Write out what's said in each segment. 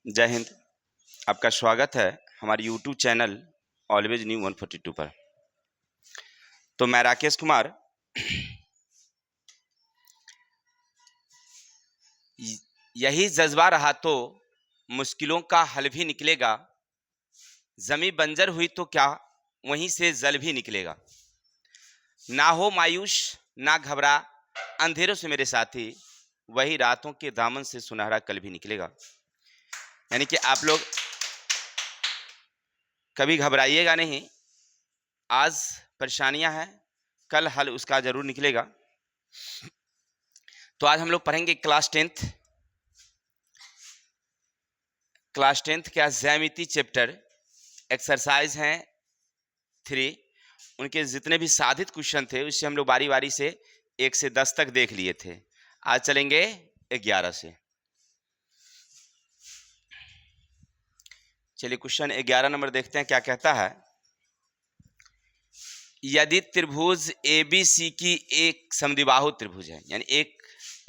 जय हिंद। आपका स्वागत है हमारे यूट्यूब चैनल ऑलवेज न्यू 142 पर। तो मैं राकेश कुमार यही जज्बा रहा तो मुश्किलों का हल भी निकलेगा। जमी बंजर हुई तो क्या वहीं से जल भी निकलेगा। ना हो मायूस ना घबरा अंधेरों से मेरे साथी, वही रातों के दामन से सुनहरा कल भी निकलेगा। यानी कि आप लोग कभी घबराइएगा नहीं। आज परेशानियां हैं, कल हल उसका जरूर निकलेगा। तो आज हम लोग पढ़ेंगे क्लास टेंथ का ज्यामिति चैप्टर एक्सरसाइज हैं 3। उनके जितने भी साधित क्वेश्चन थे उससे हम लोग बारी बारी से 1 से 10 तक देख लिए थे। आज चलेंगे 11 से। चलिए क्वेश्चन 11 नंबर देखते हैं क्या कहता है। यदि त्रिभुज ABC की एक समद्विबाहु त्रिभुज है, यानी एक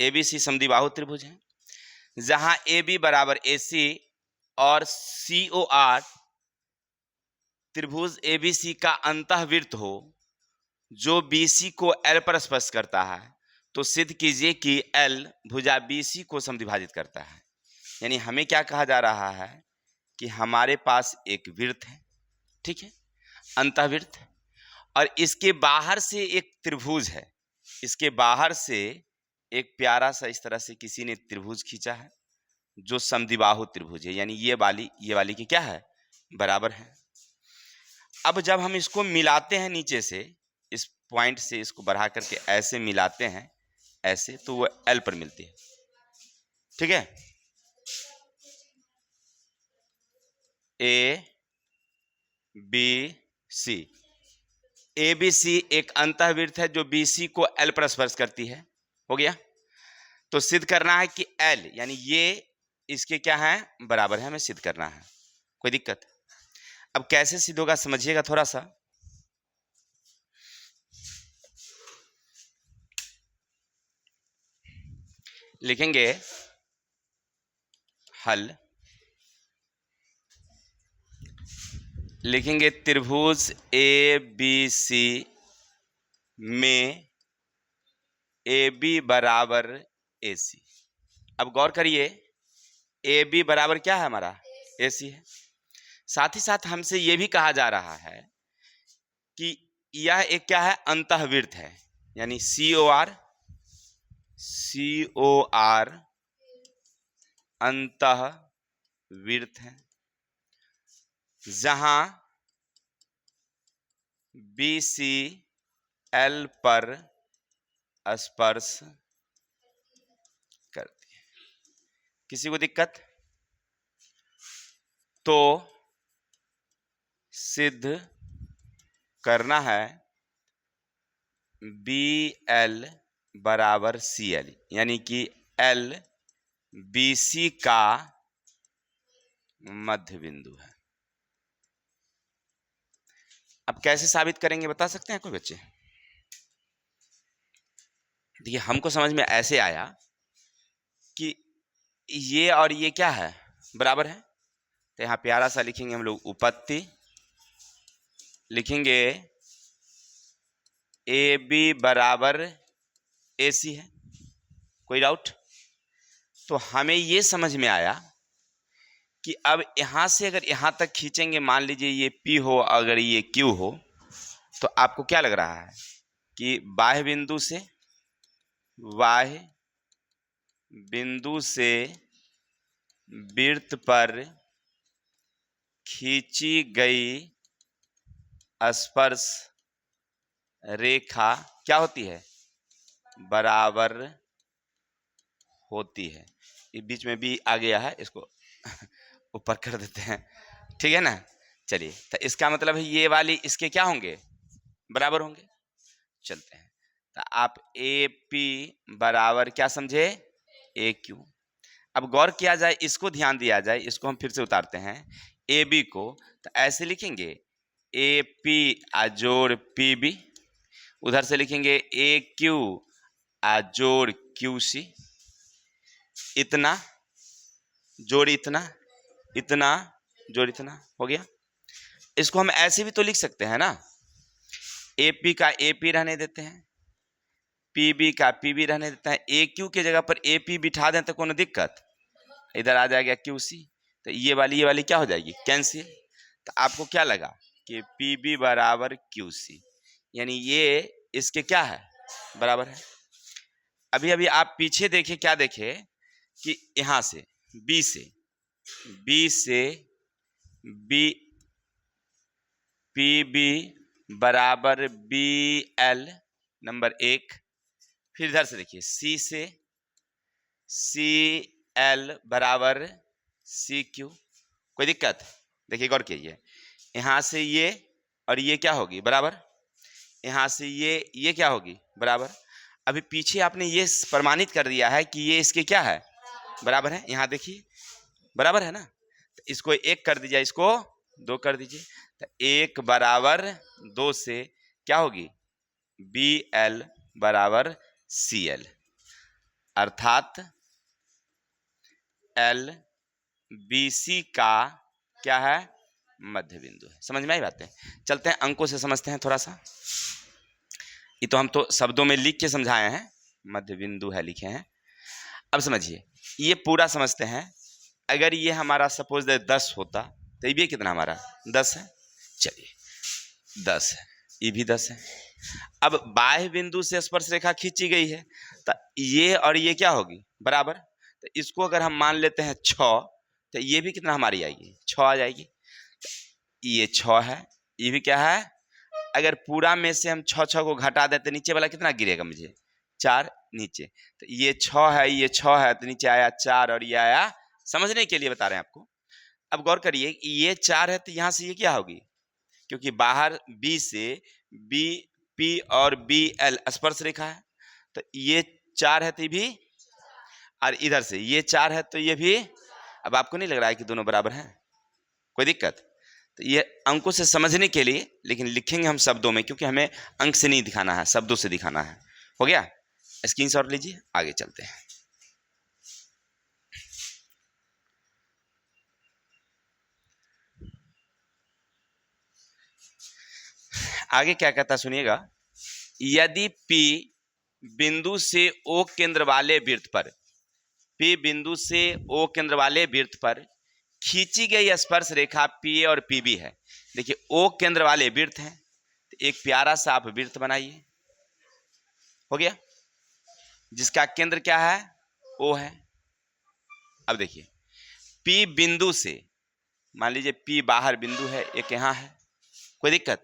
ABC समद्विबाहु त्रिभुज है जहां AB बराबर AC और COR त्रिभुज ABC का अंतःवृत्त हो जो BC को L पर स्पर्श करता है, तो सिद्ध कीजिए कि L भुजा BC को समद्विभाजित करता है। यानी हमें क्या कहा जा रहा है कि हमारे पास एक वृत्त है, ठीक है, अंतःवृत्त, और इसके बाहर से एक त्रिभुज है। इसके बाहर से एक प्यारा सा इस तरह से किसी ने त्रिभुज खींचा है जो समद्विबाहु त्रिभुज है, यानी ये वाली की क्या है, बराबर है। अब जब हम इसको मिलाते हैं नीचे से, इस पॉइंट से इसको बढ़ा करके ऐसे मिलाते हैं ऐसे, तो वो L पर मिलती है, ठीक है। ABC एक अंतःवृत्त है जो BC को L पर स्पर्श करती है, हो गया। तो सिद्ध करना है कि L यानी ये इसके क्या है, बराबर है, हमें सिद्ध करना है। कोई दिक्कत? अब कैसे सिद्ध होगा समझिएगा थोड़ा सा। लिखेंगे हल, लिखेंगे त्रिभुज ABC में AB बराबर AC। अब गौर करिए, AB बराबर क्या है, हमारा AC है। साथ ही साथ हमसे यह भी कहा जा रहा है कि यह एक क्या है, अंतःवृत्त है, यानी COR अंतःवृत्त है जहां BC L पर स्पर्श करती है। किसी को दिक्कत? तो सिद्ध करना है BL बराबर CL, यानी कि L BC का मध्य बिंदु है। अब कैसे साबित करेंगे बता सकते हैं कोई बच्चे? देखिए हमको समझ में ऐसे आया कि ये और ये क्या है, बराबर है। तो यहाँ प्यारा सा लिखेंगे हम लोग उपपत्ति, लिखेंगे AB बराबर AC है। कोई डाउट? तो हमें ये समझ में आया कि अब यहां से अगर यहां तक खींचेंगे, मान लीजिए ये P हो, अगर ये Q हो, तो आपको क्या लग रहा है कि बाह्य बिंदु से वृत्त पर खींची गई स्पर्श रेखा क्या होती है, बराबर होती है। ये बीच में भी आ गया है, इसको ऊपर कर देते हैं, ठीक है ना। चलिए, तो इसका मतलब है ये वाली इसके क्या होंगे, बराबर होंगे। चलते हैं, तो आप AP बराबर क्या समझे, AQ। अब गौर किया जाए, इसको ध्यान दिया जाए, इसको हम फिर से उतारते हैं AB को, तो ऐसे लिखेंगे AP जोड़ PB, उधर से लिखेंगे AQ जोड़ QC, इतना जोड़ इतना, इतना जोड़ इतना हो गया। इसको हम ऐसे भी तो लिख सकते हैं ना, AP का AP रहने देते हैं, PB का PB रहने देते हैं, AQ की जगह पर AP बिठा दें तो कोनो दिक्कत, इधर आ जाएगा QC, तो ये वाली क्या हो जाएगी, कैंसिल। तो आपको क्या लगा कि PB बराबर QC, यानी ये इसके क्या है, बराबर है। अभी अभी आप पीछे देखे, क्या देखे कि यहां से B से B PB बराबर BL नंबर 1, फिर इधर से देखिए C से CL बराबर CQ, कोई दिक्कत, देखिए गौर कीजिए, यहां से ये और ये क्या होगी, बराबर, यहां से ये क्या होगी, बराबर। अभी पीछे आपने ये प्रमाणित कर दिया है कि ये इसके क्या है, बराबर है, यहां देखिए बराबर है ना, तो इसको 1 कर दीजिए, इसको 2 कर दीजिए, तो 1 बराबर 2 से क्या होगी, BL बराबर CL, अर्थात L BC का क्या है, मध्य बिंदु है। समझ में आई बातें। चलते हैं अंकों से समझते हैं थोड़ा सा। ये तो हम तो शब्दों में लिख के समझाए हैं, मध्य बिंदु है लिखे हैं। अब समझिए, ये पूरा समझते हैं। अगर ये हमारा सपोज 10 होता तो ये कितना हमारा 10 है, चलिए 10 है, ये भी 10 है। अब बाह्य बिंदु से स्पर्श रेखा खींची गई है, तो ये और ये क्या होगी, बराबर। तो इसको अगर हम मान लेते हैं 6, तो ये भी कितना हमारी आएगी, 6 आ जाएगी। ये 6 है, ये भी क्या है, अगर पूरा में से हम 6 को घटा दें तो नीचे वाला कितना गिरेगा मुझे, 4 नीचे। तो ये 6 है, ये 6 है, तो नीचे आया 4 और ये आया, समझने के लिए बता रहे हैं आपको। अब गौर करिए, ये 4 है तो यहां से ये क्या होगी, क्योंकि बाहर B से B P और BL स्पर्श रेखा है, तो ये 4 है तो ये भी, और इधर से ये 4 है तो ये भी। अब आपको नहीं लग रहा है कि दोनों बराबर हैं, कोई दिक्कत। तो ये अंकों से समझने के लिए, लेकिन लिखेंगे हम शब्दों में, क्योंकि हमें अंक से नहीं दिखाना है, शब्दों से दिखाना है। हो गया, स्क्रीनशॉट लीजिए, आगे चलते हैं। आगे क्या कहता सुनिएगा, यदि P बिंदु से O केंद्र वाले वृत्त पर, P बिंदु से O केंद्र वाले वृत्त पर खींची गई स्पर्श रेखा PA और PB है। देखिए O केंद्र वाले वृत्त हैं, तो एक प्यारा सा आप वृत्त बनाइए, हो गया, जिसका केंद्र क्या है, O है। अब देखिए P बिंदु से, मान लीजिए P बाहर बिंदु है, एक यहाँ है, कोई दिक्कत।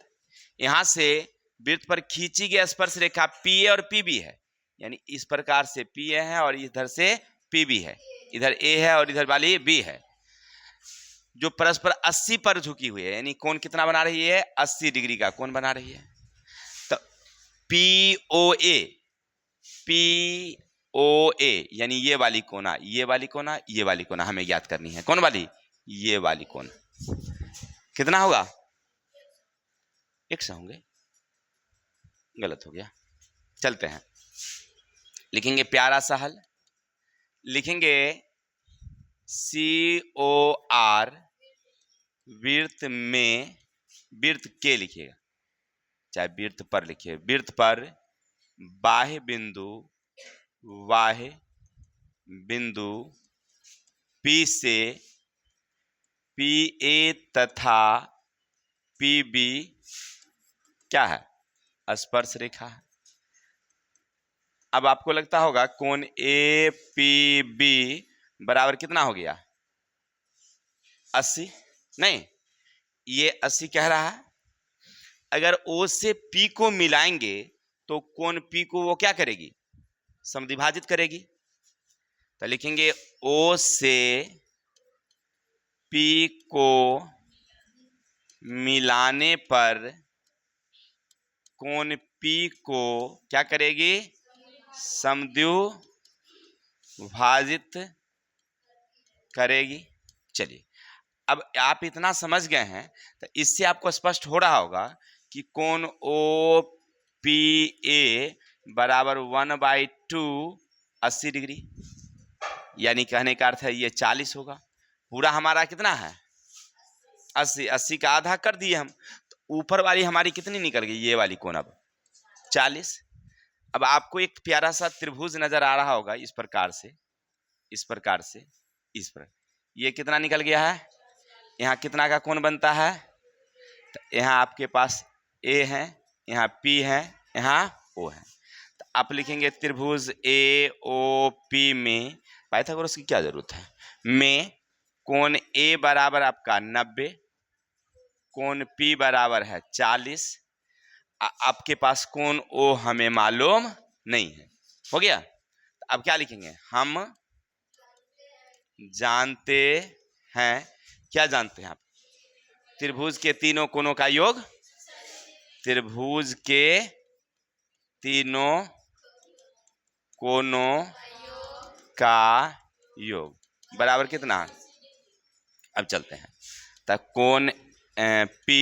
यहां से वृत्त पर खींची गई स्पर्श रेखा PA और PB है, यानी इस प्रकार से PA है और इधर से PB है, इधर A है और इधर वाली B है, जो परस्पर 80 पर झुकी हुई है, यानी कोण कितना बना रही है, 80 डिग्री का कोण बना रही है। तो POA, POA यानी ये वाली कोना, ये वाली कोना, ये वाली कोना हमें याद करनी है। कौन वाली, ये वाली कोना, कितना होगा, 100 होंगे, गलत हो गया। चलते हैं, लिखेंगे प्यारा सा हल, लिखेंगे COR वृत्त में, वृत्त के लिखिएगा, चाहे वृत्त पर लिखिए, वृत्त पर बाह्य बिंदु P से PA तथा PB क्या है, स्पर्श रेखा है। अब आपको लगता होगा कोण APB बराबर कितना हो गया, 80, नहीं ये 80 कह रहा है। अगर O से P को मिलाएंगे तो कोण P को वो क्या करेगी, समद्विभाजित करेगी। तो लिखेंगे O से P को मिलाने पर कोण P को क्या करेगी, समद्विभाजित करेगी। चलिए, अब आप इतना समझ गए हैं तो इससे आपको स्पष्ट हो रहा होगा कि कोण OPA बराबर 1/2 80 डिग्री, यानी कहने का अर्थ है ये 40 होगा। पूरा हमारा कितना है 80, 80 का आधा कर दिए हम, तो ऊपर वाली हमारी कितनी निकल गई, ये वाली कोण अब 40। अब आपको एक प्यारा सा त्रिभुज नजर आ रहा होगा इस प्रकार से, इस प्रकार से, इस पर ये कितना निकल गया है, यहाँ कितना का कोण बनता है, तो यहाँ आपके पास ए है, यहाँ पी है, यहाँ ओ है, तो आप लिखेंगे त्रिभुज ए ओ पी में पाइथागोरस की क्या जरूरत है, में कोण ए बराबर आपका 90, कोण पी बराबर है 40, आपके पास कोण ओ हमें मालूम नहीं है। हो गया, तो अब क्या लिखेंगे, हम जानते हैं, क्या जानते हैं आप, त्रिभुज के तीनों कोणों का योग, त्रिभुज के तीनों कोणों का योग बराबर कितना, अब चलते हैं, तो कोण पी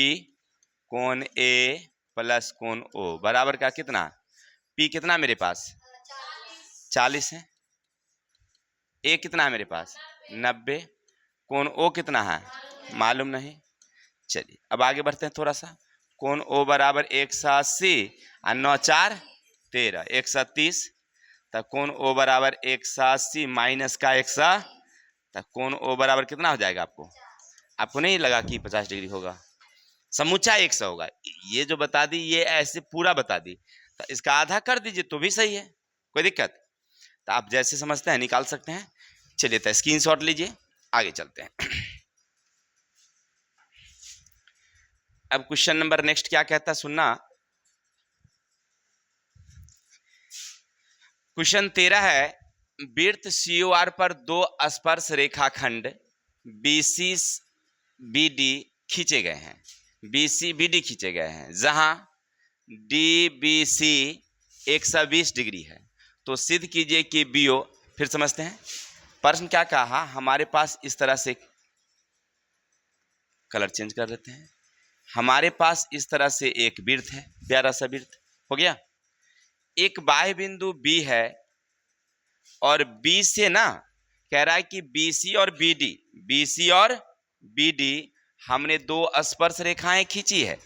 कोण ए प्लस कोण ओ बराबर का कितना, पी कितना मेरे पास 40 है, ए कितना है मेरे पास 90, कोण ओ कितना है मालूम नहीं। चलिए अब आगे बढ़ते हैं थोड़ा सा, कोण ओ बराबर 180 और 9 4 13 130, तो कोण ओ बराबर 180 माइनस का 100, तो कोण ओ बराबर कितना हो जाएगा, आपको नहीं लगा कि 50 डिग्री होगा, समूचा 100 होगा, ये जो बता दी ये ऐसे पूरा बता दी, तो इसका आधा कर दीजिए तो भी सही है, कोई दिक्कत, तो आप जैसे समझते हैं निकाल सकते हैं। चलिए तो स्क्रीनशॉट लीजिए, आगे चलते हैं। अब क्वेश्चन नंबर नेक्स्ट क्या कहता है सुनना, क्वेश्चन 13 है, वृत्त COR पर दो स्पर्श रेखाखंड BC BD खींचे गए हैं, BC BD खींचे गए हैं, जहां DBC 120 डिग्री है, तो सिद्ध कीजिए कि BO, फिर समझते हैं प्रश्न क्या कहा, हमारे पास इस तरह से कलर चेंज कर देते हैं, हमारे पास इस तरह से एक वृत्त है, प्यारा सा वृत्त हो गया, एक बाह्य बिंदु B है और B से ना कह रहा है कि BC और BD, BC और BD हमने दो स्पर्श रेखाएं खींची है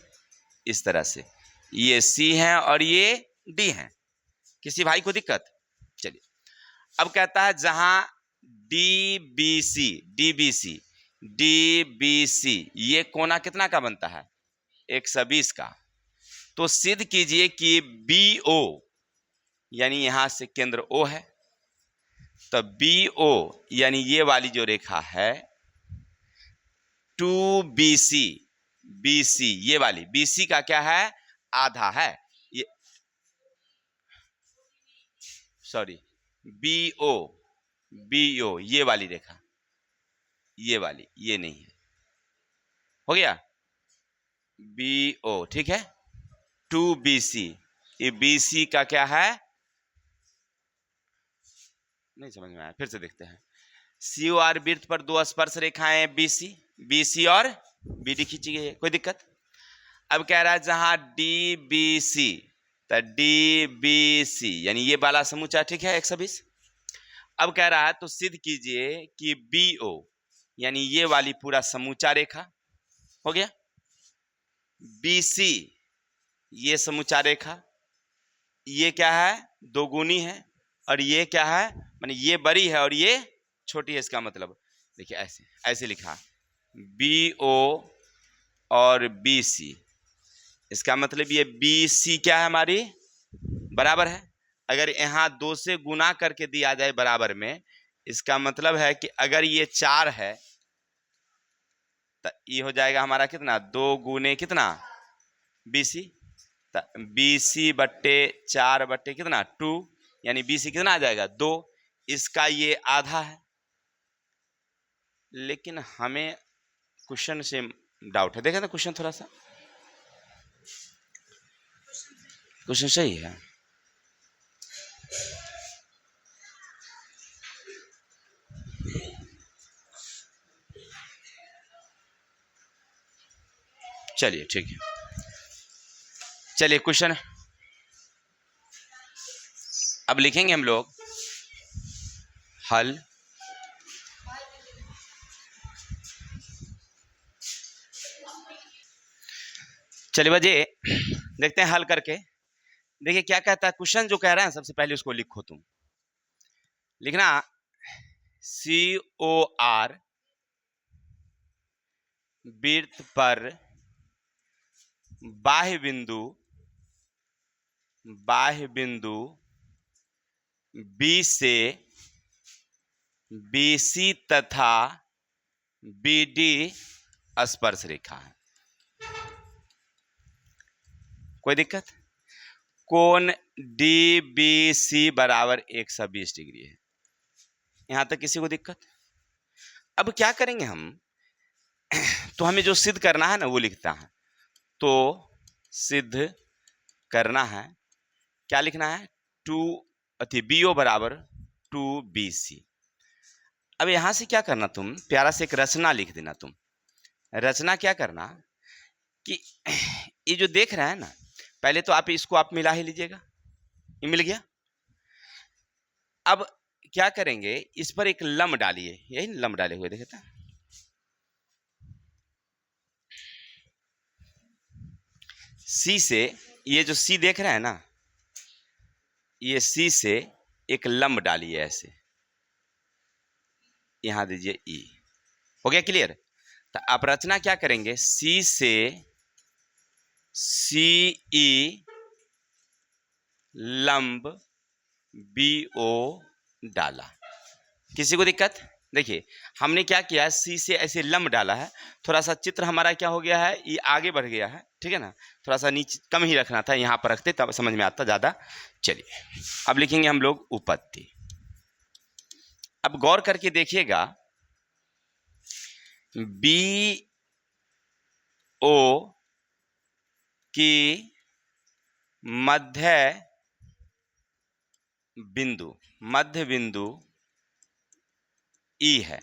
इस तरह से, ये C है और ये D है, किसी भाई को दिक्कत, चलिए अब कहता है जहां DBC ये कोना कितना का बनता है 120 का, तो सिद्ध कीजिए कि BO यानी यहां से केंद्र O है, तो BO यानी ये वाली जो रेखा है 2BC, BC ये वाली BC का क्या है आधा है, ये सॉरी BO ये वाली रेखा, ये वाली ये नहीं है, हो गया BO, ठीक है 2BC, ये BC का क्या है नहीं समझ में आया, फिर से देखते हैं, COR वृत्त पर दो स्पर्श रेखाएं BC और BD खींची गई है, कोई दिक्कत। अब कह रहा है जहां DBC, तो DBC यानी ये वाला समूचा, ठीक है 120, अब कह रहा है तो सिद्ध कीजिए कि BO यानी ये वाली पूरा समूचा रेखा, हो गया BC ये समूचा रेखा, ये क्या है दोगुनी है, और ये क्या है माने ये बड़ी है और ये छोटी है, इसका मतलब देखिए ऐसे ऐसे लिखा BO और BC, इसका मतलब ये BC क्या है हमारी बराबर है, अगर यहाँ 2 से गुना करके दिया जाए बराबर में, इसका मतलब है कि अगर ये 4 है तो ये हो जाएगा हमारा कितना 2 गुने कितना BC, तो BC बट्टे 4 बट्टे कितना 2, यानी BC कितना आ जाएगा 2, इसका ये आधा है, लेकिन हमें क्वेश्चन से डाउट है, देखें ना क्वेश्चन थोड़ा सा, क्वेश्चन सही है, चलिए ठीक है, चलिए क्वेश्चन अब लिखेंगे हम लोग, हल चलिए बजे देखते हैं हल करके। देखिए क्या कहता है क्वेश्चन, जो कह रहा है सबसे पहले उसको लिखो तुम। लिखना COR वृत्त पर बाह्य बिंदु B से BC तथा BD स्पर्श रेखा है। कोई दिक्कत? कोण DBC बराबर 120 डिग्री है। यहां तक किसी को दिक्कत? अब क्या करेंगे हम, तो हमें जो सिद्ध करना है ना वो लिखता है। तो सिद्ध करना है, क्या लिखना है, BO बराबर 2BC। अब यहां से क्या करना, तुम प्यारा से एक रचना लिख देना। तुम रचना क्या करना कि ये जो देख रहे हैं ना, पहले तो इसको आप मिला ही लीजिएगा। ये मिल गया। अब क्या करेंगे, इस पर एक लंब डालिए, यही लंब डाले हुए देखते हैं। C से, ये जो C देख रहे हैं ना, ये C से एक लंब डालिए ऐसे, यहां दीजिए E। हो गया क्लियर? तो आप रचना क्या करेंगे, C से CE लंब BO डाला। किसी को दिक्कत? देखिए हमने क्या किया, C से ऐसे लंब डाला है, थोड़ा सा चित्र हमारा क्या हो गया है, ये आगे बढ़ गया है, ठीक है ना। थोड़ा सा नीचे कम ही रखना था, यहाँ पर रखते तब समझ में आता ज्यादा। चलिए अब लिखेंगे हम लोग उपपत्ति। अब गौर करके देखिएगा, BO की मध्य बिंदु E है।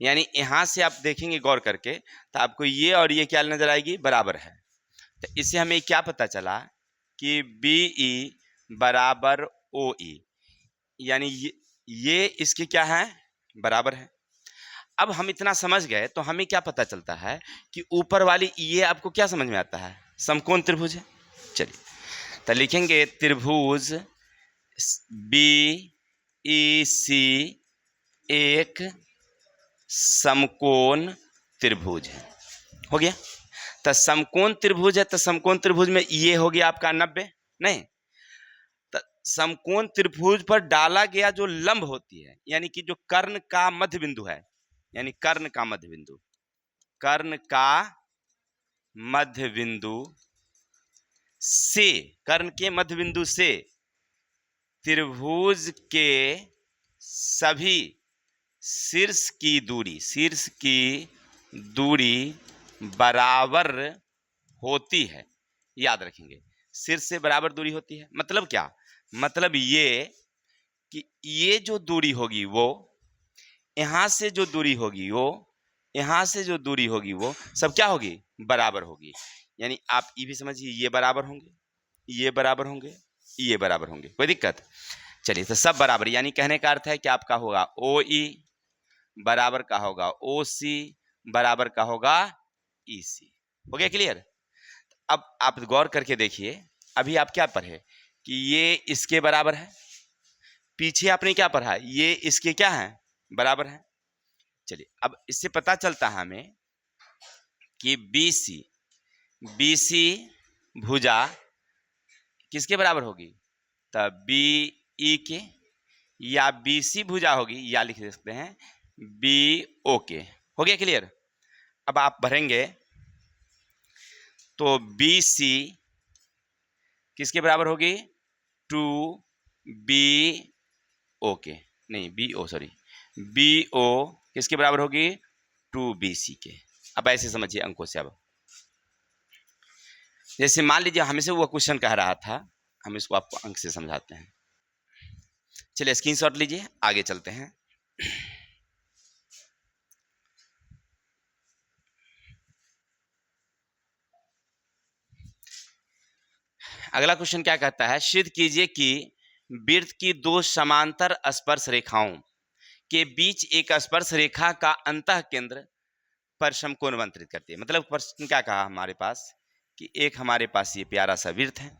यानी यहां से आप देखेंगे गौर करके तो आपको ये और ये क्या नजर आएगी, बराबर है। तो इससे हमें क्या पता चला कि BE बराबर OE, यानी ये इसके क्या है, बराबर है। अब हम इतना समझ गए तो हमें क्या पता चलता है कि ऊपर वाली ये आपको क्या समझ में आता है, समकोण त्रिभुज है। चलिए तो लिखेंगे त्रिभुज BEC एक समकोण त्रिभुज है। हो गया। तो समकोण त्रिभुज है, तो समकोण त्रिभुज में ये हो गया आपका 90, नहीं तो समकोण त्रिभुज पर डाला गया जो लंब होती है, यानी कि जो कर्ण का मध्य बिंदु है, यानी कर्ण का मध्य बिंदु से, कर्ण के मध्य बिंदु से त्रिभुज के सभी शीर्ष की दूरी बराबर होती है। याद रखेंगे, शीर्ष से बराबर दूरी होती है। मतलब क्या, मतलब ये कि ये जो दूरी होगी वो यहां से जो दूरी होगी वो यहां से जो दूरी होगी वो सब क्या होगी, बराबर होगी। यानी आप ये भी समझिए, ये बराबर होंगे, ये बराबर होंगे, ये बराबर होंगे। कोई दिक्कत? चलिए तो सब बराबर, यानी कहने का अर्थ है कि आपका होगा OE बराबर का होगा OC बराबर का होगा EC। हो गया क्लियर? अब आप गौर करके देखिए, अभी आप क्या पढ़े कि ये इसके बराबर है, पीछे आपने क्या पढ़ा, ये इसके क्या है, बराबर है। चलिए अब इससे पता चलता है हमें कि BC भुजा किसके बराबर होगी, तब BE के, या BC भुजा होगी, या लिख सकते हैं BO के। हो गया क्लियर? अब आप भरेंगे तो BC किसके बराबर होगी, 2BO के, नहीं BO सॉरी, BO किसके बराबर होगी, 2BC के। अब ऐसे समझिए अंकों से। अब जैसे मान लीजिए हमें से वो क्वेश्चन कह रहा था, हम इसको आपको अंक से समझाते हैं। चलिए स्क्रीनशॉट लीजिए, आगे चलते हैं। अगला क्वेश्चन क्या कहता है, सिद्ध कीजिए कि वृत्त की दो समांतर स्पर्श रेखाओं के बीच एक स्पर्श रेखा का अंतः केंद्र पर समकोण बंटित करती है। मतलब प्रश्न क्या कहा हमारे पास कि एक हमारे पास ये प्यारा सा वृत्त है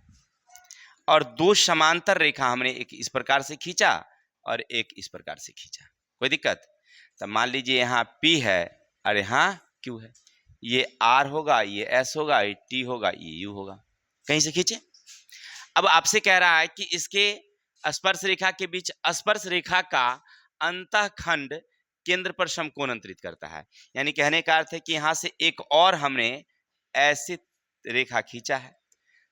और दो समांतर रेखा हमने एक इस प्रकार से खींचा और एक इस प्रकार से खींचा। कोई दिक्कत? तो मान लीजिए यहाँ P है और यहाँ Q है, ये R होगा, ये S होगा, ये T होगा, ये U होगा। कहीं से खींचे। अब आपसे कह रहा है कि इसके स्पर्श रेखा के बीच स्पर्श रेखा का अंतःखंड केंद्र पर समकोण अंतरित करता है। यानी कहने का अर्थ है कि यहाँ से एक और हमने ऐसे रेखा खींचा है।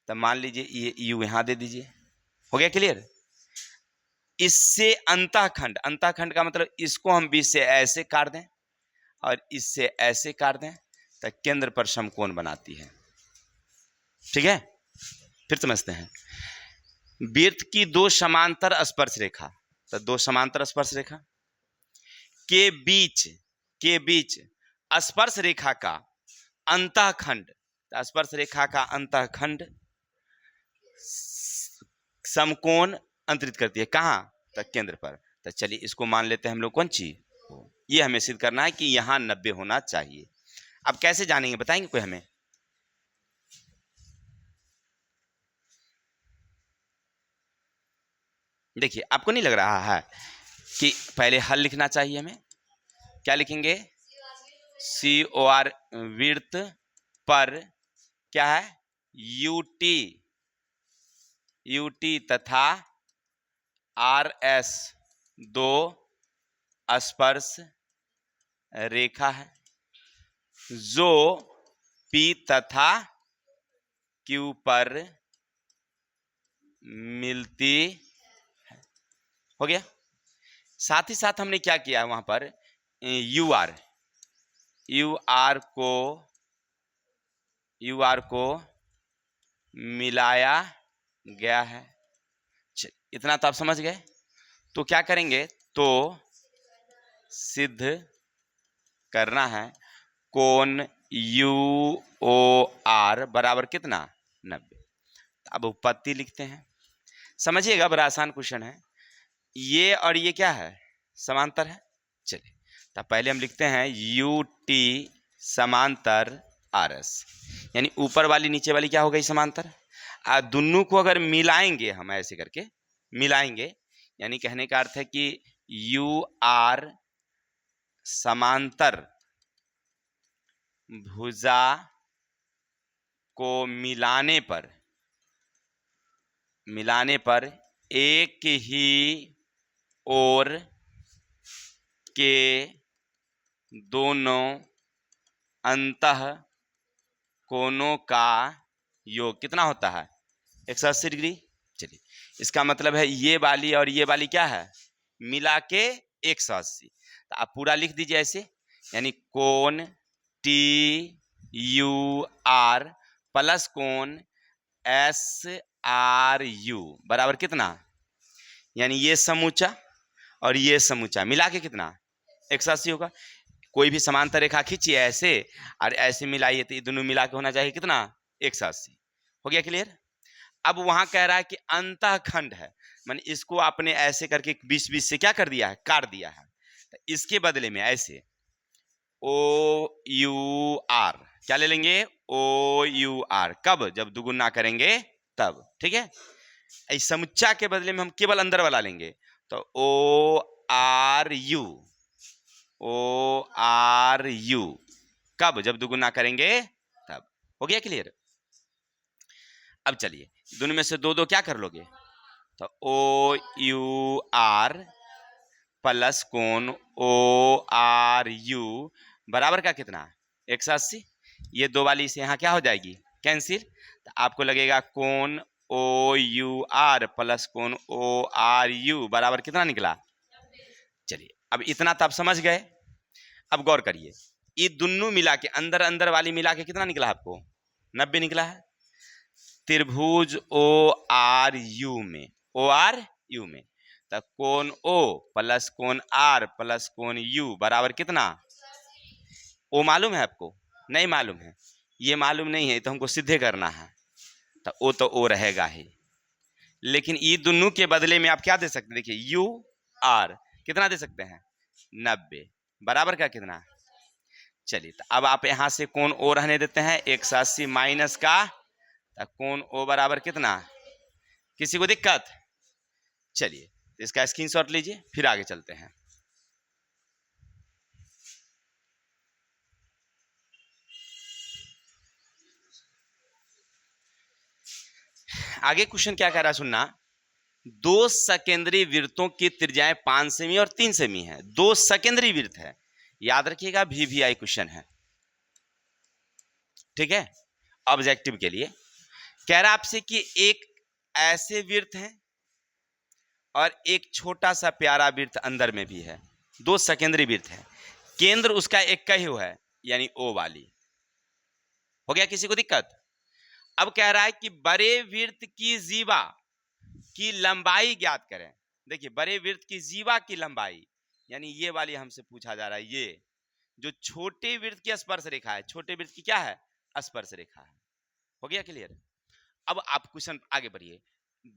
तो मान लीजिए ये यू यहाँ दे दीजिए। हो गया क्लियर? इससे अंतःखंड, अंतःखंड का मतलब इसको हम बीच से ऐसे काट दें और इससे ऐसे काट दें तो केंद्र पर समकोण बनाती है। ठीक है, फिर समझते हैं। वृत्त की दो समांतर स्पर्श रेखा, तो दो समांतर स्पर्श रेखा के बीच स्पर्श रेखा का अंतःखंड, स्पर्श रेखा का अंतःखंड समकोण अंतरित करती है। कहाँ? तो केंद्र पर। तो चलिए इसको मान लेते हैं हम लोग कौन चीज, ये हमें सिद्ध करना है कि यहाँ 90 होना चाहिए। अब कैसे जानेंगे बताएंगे कोई हमें? देखिए आपको नहीं लग रहा है कि पहले हल लिखना चाहिए हमें? क्या लिखेंगे? COR वृत्त पर क्या है? UT तथा RS दो स्पर्श रेखा है जो P तथा Q पर मिलती है। हो गया। साथ ही साथ हमने क्या किया वहां पर, UR को मिलाया गया है। इतना तो आप समझ गए। तो क्या करेंगे, तो सिद्ध करना है कोण UOR बराबर कितना? 90। अब उत्पत्ति लिखते हैं, समझिएगा, बड़ा आसान क्वेश्चन है। ये और ये क्या है? समांतर है। चलिए तो पहले हम लिखते हैं UT समांतर RS, यानी ऊपर वाली नीचे वाली क्या हो गई? समांतर। दोनों को अगर मिलाएंगे हम ऐसे करके मिलाएंगे, यानी कहने का अर्थ है कि UR समांतर भुजा को मिलाने पर एक ही ओर के दोनों अंतः कोणों का योग कितना होता है? 180 डिग्री। चलिए इसका मतलब है ये वाली और ये वाली क्या है? मिला के 180। तो आप पूरा लिख दीजिए ऐसे, यानी कोण TUR प्लस कोण SRU बराबर कितना? यानी ये समूचा और ये समूचा मिला के कितना? 180 होगा। कोई भी समांतर रेखा खींचिए ऐसे और ऐसे मिलाइए तो ये दोनों मिला के होना चाहिए कितना? 180। हो गया क्लियर? अब वहां कह रहा है कि अंतःखंड है, माने इसको आपने ऐसे करके 20-20 से क्या कर दिया है? काट दिया है। तो इसके बदले में ऐसे OUR क्या ले लेंगे? OUR। कब? जब दुगुना करेंगे तब। ठीक है, इस समुच्चा के बदले में हम केवल अंदर वाला लेंगे, तो ORU। कब? जब दुगुना करेंगे तब। हो गया क्लियर? अब चलिए दोनों में से दो दो क्या कर लोगे, तो OUR प्लस कोण ORU बराबर का कितना? 180। ये दो वाली से यहाँ क्या हो जाएगी? कैंसिल। तो आपको लगेगा कोण OUR प्लस कोण ORU बराबर कितना निकला? चलिए अब इतना तो आप समझ गए। अब गौर करिए, ये दोनों मिला के अंदर अंदर वाली मिला के कितना निकला आपको? 90 निकला है। त्रिभुज ORU में तो कोण O प्लस कोण R प्लस कोण U बराबर कितना? O मालूम है आपको? नहीं मालूम है। ये मालूम नहीं है तो हमको सिद्धे करना है, तो O तो O रहेगा ही, लेकिन ये दोनों के बदले में आप क्या दे सकते हैं? देखिए UR कितना दे सकते हैं? 90 बराबर का कितना? चलिए तो अब आप यहां से कोण O रहने देते हैं 180 माइनस का तो कोण ओ बराबर कितना, किसी को दिक्कत? चलिए इसका स्क्रीनशॉट लीजिए, फिर आगे चलते हैं। आगे क्वेश्चन क्या कह रहा है सुनना। दो सकेंद्री वृत्तों की त्रिज्याएं 5 सेमी और 3 सेमी है। दो सकेंद्री वृत्त है, याद रखिएगा VVI क्वेश्चन है, ठीक है, ऑब्जेक्टिव के लिए। कह रहा आपसे कि एक ऐसे वृत्त है और एक छोटा सा प्यारा वृत्त अंदर में भी है, दो सकेंद्री वृत्त है, केंद्र उसका एक का ही है, यानी O वाली। हो गया किसी को दिक्कत? अब कह रहा है कि बड़े वृत्त की जीवा की लंबाई ज्ञात करें। देखिए बड़े वृत्त की जीवा की लंबाई, यानी ये वाली हमसे पूछा जा रहा है, ये जो छोटे वृत्त की स्पर्श रेखा है, छोटे वृत्त की क्या है, स्पर्श रेखा है। हो गया क्लियर? अब आप क्वेश्चन आगे बढ़िए।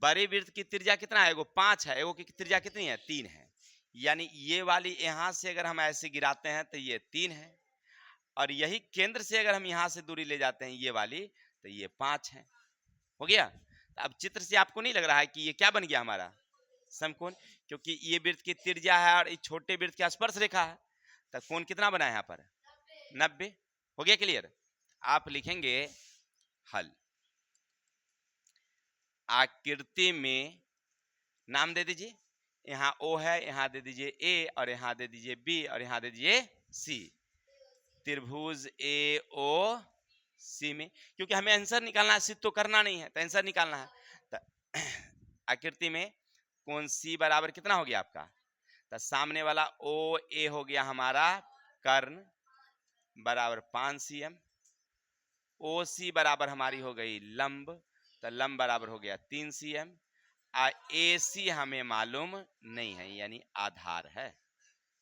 बड़े वृत्त की त्रिज्या कितना है, एगो 5 है, एगो की त्रिज्या कितनी है, 3 है, यानी ये वाली यहां से अगर हम ऐसे गिराते हैं तो ये 3 है, और यही केंद्र से अगर हम यहां से दूरी ले जाते हैं ये वाली, तो ये 5 है। हो गया? तो अब चित्र से आपको नहीं लग रहा है कि ये क्या बन गया हमारा, समकोण, क्योंकि ये वृत्त की त्रिज्या है और छोटे वृत्त की स्पर्श रेखा है, तो कोण कितना बना है यहाँ पर, 90। हो गया क्लियर? आप लिखेंगे हल। आकृति में नाम दे दीजिए, यहाँ O है, यहाँ दे दीजिए A, और यहाँ दे दीजिए B, और यहाँ दे दीजिए C। त्रिभुज AOC में, क्योंकि हमें आंसर निकालना है, सिद्ध तो करना नहीं है, तो आंसर निकालना है। तो आकृति में कोण C बराबर कितना हो गया आपका, तो सामने वाला OA हो गया हमारा कर्ण बराबर 5 cm, OC बराबर हमारी हो गई लंब, तो लंब बराबर हो गया 3 cm, AC हमें मालूम नहीं है, यानी आधार है।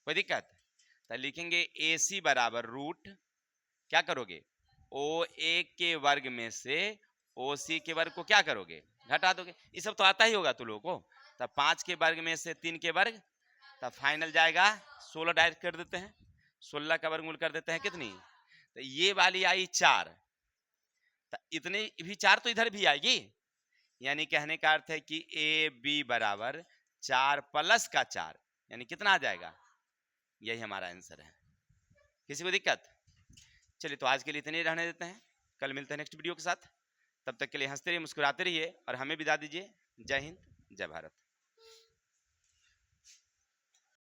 कोई दिक्कत? तो लिखेंगे AC बराबर रूट, क्या करोगे, OA के वर्ग में से OC के वर्ग को क्या करोगे, घटा दोगे। ये सब तो आता ही होगा तुम लोगों को। तब 5 के वर्ग में से 3 के वर्ग, तब फाइनल जाएगा 16, डायरेक्ट कर देते हैं, 16 का वर्गमूल कर देते हैं कितनी, तो ये वाली आई 4, तो इतने भी 4 तो इधर भी आएगी, यानी कहने का अर्थ है कि AB बराबर 4 प्लस का 4, यानी कितना आ जाएगा, यही हमारा आंसर है। किसी को दिक्कत? चलिए तो आज के लिए इतने ही रहने देते हैं, कल मिलते हैं नेक्स्ट वीडियो के साथ। तब तक के लिए हंसते रहिए, मुस्कुराते रहिए, और हमें विदा दीजिए। जय हिंद, जय भारत।